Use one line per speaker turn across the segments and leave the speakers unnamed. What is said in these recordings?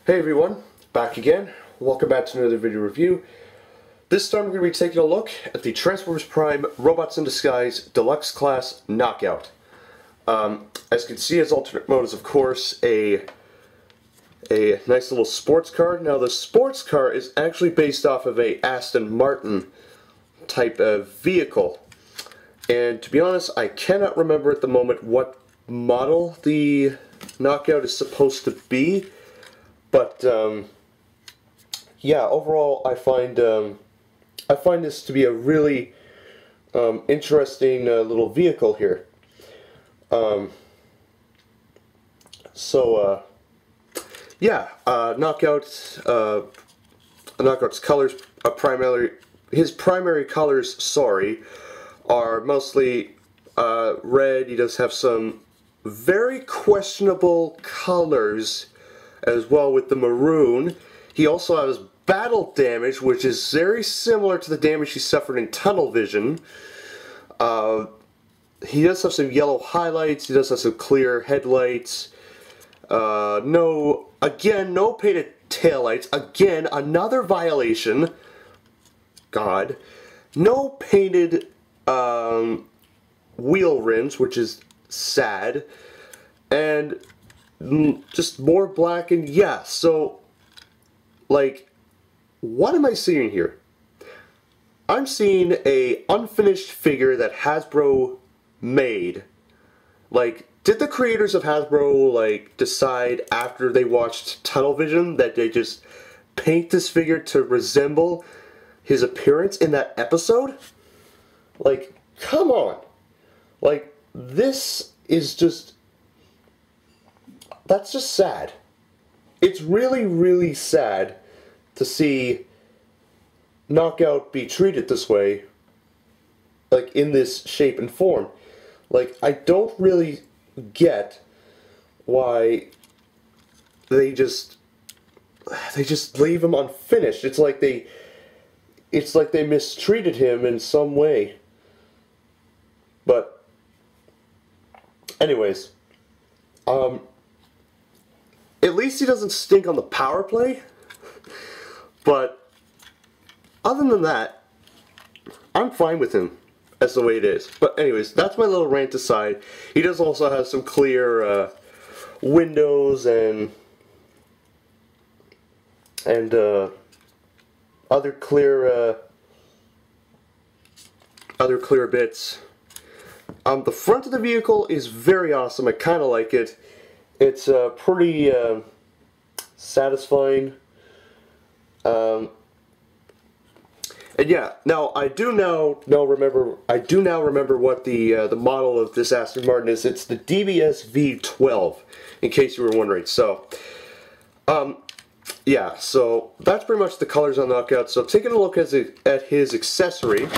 Hey everyone, back again. Welcome back to another video review. This time we're going to be taking a look at the Transformers Prime Robots in Disguise Deluxe Class KnockOut. As you can see, as alternate mode is of course a nice little sports car. Now the sports car is actually based off of a Aston Martin type of vehicle. And to be honest, I cannot remember at the moment what model the KnockOut is supposed to be. But yeah, overall, I find this to be a really interesting little vehicle here. Yeah, KnockOut's colors his primary colors, sorry, are mostly red. He does have some very questionable colors as well with the maroon. He also has battle damage, which is very similar to the damage he suffered in Tunnel Vision. He does have some yellow highlights. He does have some clear headlights. No painted taillights. Again, another violation. God. No painted wheel rims, which is sad. And just more black, and yeah, so like, what am I seeing here? I'm seeing a unfinished figure that Hasbro made. Like, did the creators of Hasbro like decide after they watched Tunnel Vision that they just paint this figure to resemble his appearance in that episode? Like, come on. Like, this is just, that's just sad. It's really, really sad to see KnockOut be treated this way, like in this shape and form. Like, I don't really get why they just leave him unfinished. It's like they mistreated him in some way. But anyways, at least he doesn't stink on the power play. But other than that, I'm fine with him as the way it is. But anyways, that's my little rant aside. He does also have some clear windows and other clear bits. The front of the vehicle is very awesome. I kind of like it. It's pretty satisfying. And yeah, now I do now remember what the model of this Aston Martin is. It's the DBS V12, in case you were wondering. So, yeah, so that's pretty much the colors on KnockOut. So taking a look at his accessory,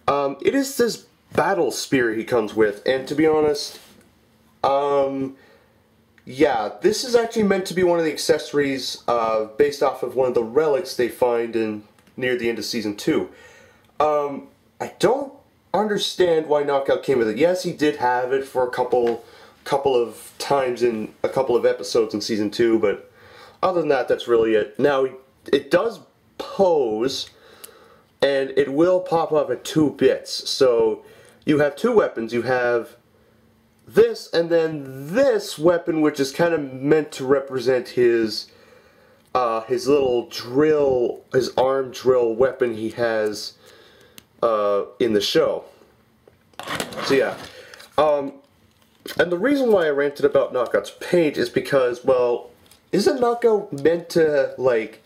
it is this battle spear he comes with, and to be honest, yeah, this is actually meant to be one of the accessories based off of one of the relics they find near the end of Season 2. I don't understand why KnockOut came with it. Yes, he did have it for a couple of times in a couple of episodes in Season 2, but other than that, that's really it. Now, it does pose, and it will pop up at 2 bits. So, you have 2 weapons. You have this, and then this weapon, which is kind of meant to represent his little drill, his arm drill weapon he has in the show. So yeah, and the reason why I ranted about KnockOut's paint is because, well, isn't KnockOut meant to like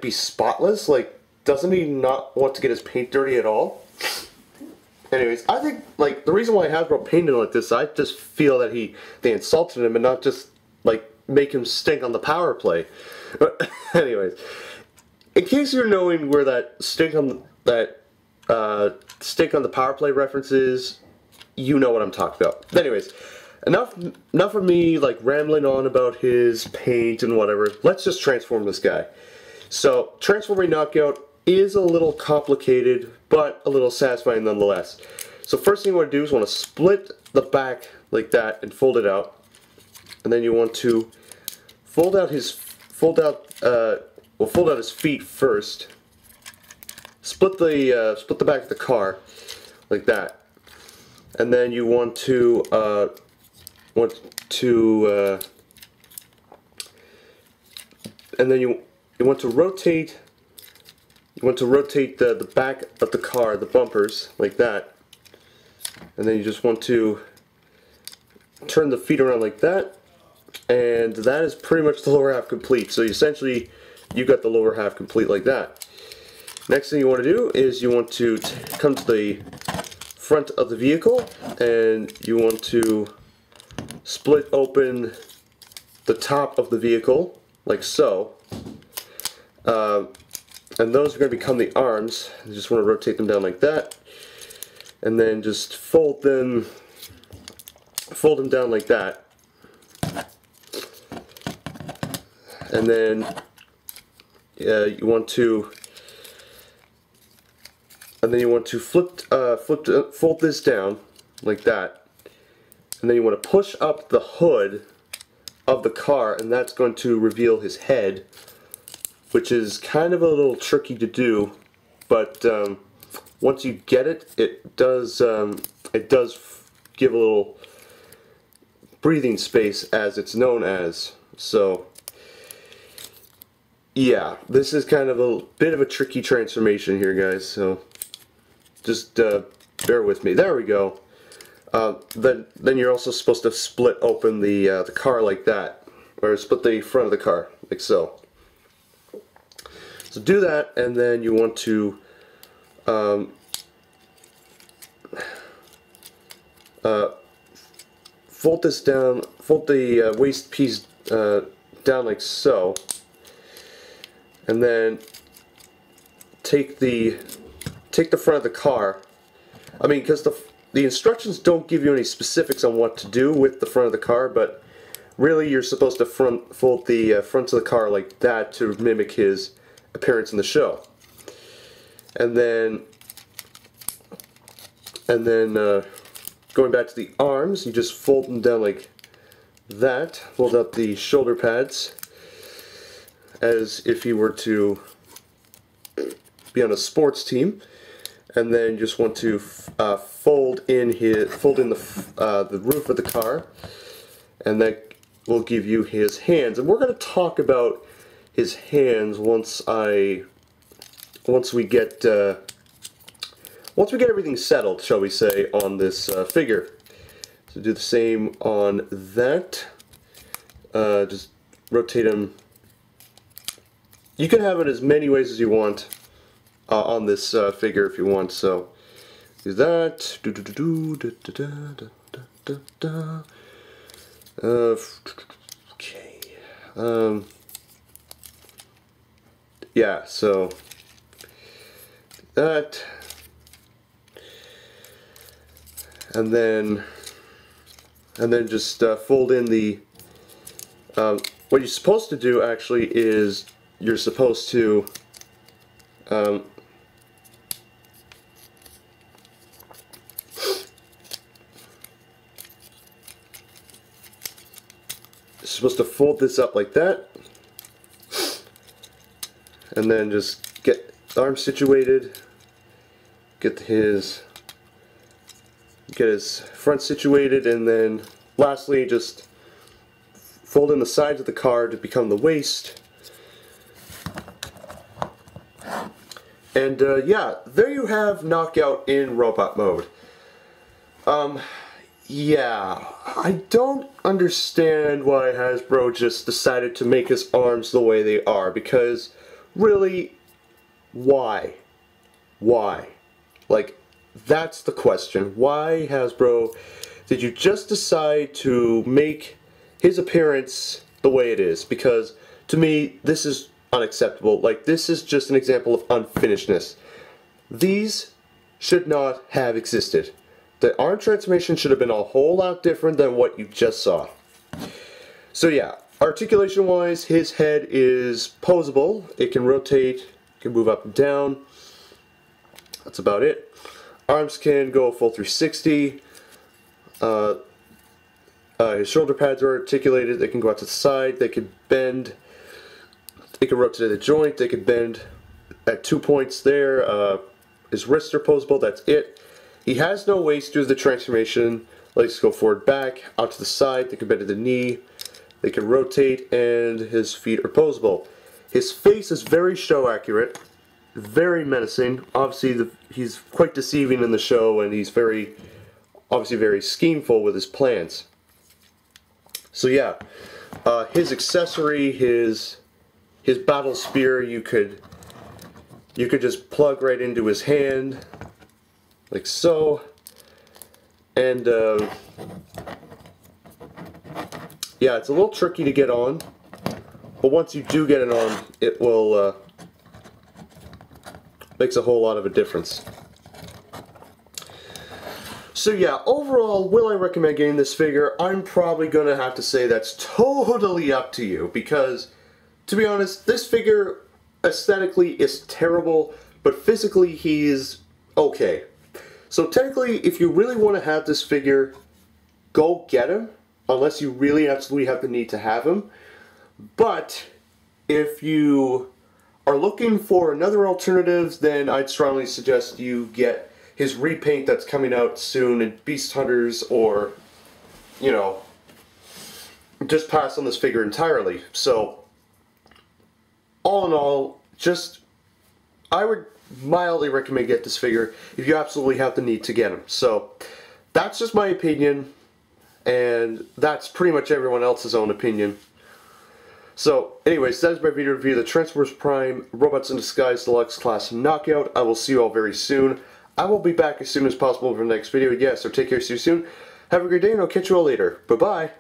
be spotless? Like, doesn't he not want to get his paint dirty at all? Anyways, I think, like, the reason why Hasbro painted like this, I just feel that they insulted him and not just, like, make him stink on the power play. But anyways, in case you're knowing where that stink on the power play reference is, you know what I'm talking about. Anyways, enough of me, like, rambling on about his paint and whatever. Let's just transform this guy. So, transforming KnockOut is a little complicated, but a little satisfying nonetheless. So first thing you want to do is want to split the back like that and fold it out. And then you want to fold out his fold out his feet first. Split the back of the car like that, and then you want to rotate. You want to rotate the back of the car, the bumpers, like that, and then you just want to turn the feet around like that, and that is pretty much the lower half complete. So essentially, you got the lower half complete like that. Next thing you want to do is you want to come to the front of the vehicle, and you want to split open the top of the vehicle like so. And those are going to become the arms. You just want to rotate them down like that, and then just fold them down like that, and then you want to fold this down like that, and then you want to push up the hood of the car, and that's going to reveal his head, which is kind of a little tricky to do, but once you get it, it does give a little breathing space, as it's known as. So yeah, this is kind of a bit of a tricky transformation here, guys, so just bear with me. There we go. Then you're also supposed to split open the car like that, or split the front of the car like so. So do that, and then you want to fold this down, fold the waist piece down like so, and then take the front of the car. I mean, because the instructions don't give you any specifics on what to do with the front of the car, but really you're supposed to fold the front of the car like that to mimic his appearance in the show. And then going back to the arms, you just fold them down like that. Fold out the shoulder pads as if you were to be on a sports team, and then you just want to fold in the roof of the car, and that will give you his hands. And we're going to talk about his hands once we get everything settled, shall we say, on this figure. So do the same on that. Just rotate him. You can have it as many ways as you want on this figure if you want. So do that. Okay. Yeah. So that, and then just fold in the. What you're supposed to do actually is you're supposed to fold this up like that, and then just get the arm situated, get his front situated, and then lastly just fold in the sides of the car to become the waist. And yeah, there you have Knockout in robot mode. Yeah, I don't understand why Hasbro just decided to make his arms the way they are, because really, why? Why? Like, that's the question. Why, Hasbro, did you just decide to make his appearance the way it is? Because to me, this is unacceptable. Like, this is just an example of unfinishedness. These should not have existed. The arm transformation should have been a whole lot different than what you just saw. So yeah, articulation wise, his head is posable. It can rotate, it can move up and down. That's about it. Arms can go full 360. His shoulder pads are articulated. They can go out to the side. They can bend They can rotate the joint, they can bend at 2 points there. His wrists are posable, that's it. He has no waist due to the transformation. Legs go forward, back, out to the side, they can bend to the knee, they can rotate, and his feet are posable. His face is very show accurate, very menacing. Obviously, he's quite deceiving in the show, and he's obviously very schemeful with his plans. So yeah, his accessory, his battle spear, you could just plug right into his hand, like so, and yeah, it's a little tricky to get on, but once you do get it on, it will makes a whole lot of a difference. So yeah, overall, will I recommend getting this figure? I'm probably going to have to say that's totally up to you, because, to be honest, this figure aesthetically is terrible, but physically he's okay. So technically, if you really want to have this figure, go get him, unless you really absolutely have the need to have him. But if you are looking for another alternative, then I'd strongly suggest you get his repaint that's coming out soon in Beast Hunters, or, you know, just pass on this figure entirely. So, all in all, I would mildly recommend get this figure if you absolutely have the need to get him. So, that's just my opinion, and that's pretty much everyone else's own opinion. So, anyways, that is my video review of the Transformers Prime Robots in Disguise Deluxe Class KnockOut. I will see you all very soon. I will be back as soon as possible for the next video. Yeah, so take care, see you soon. Have a great day, and I'll catch you all later. Bye-bye.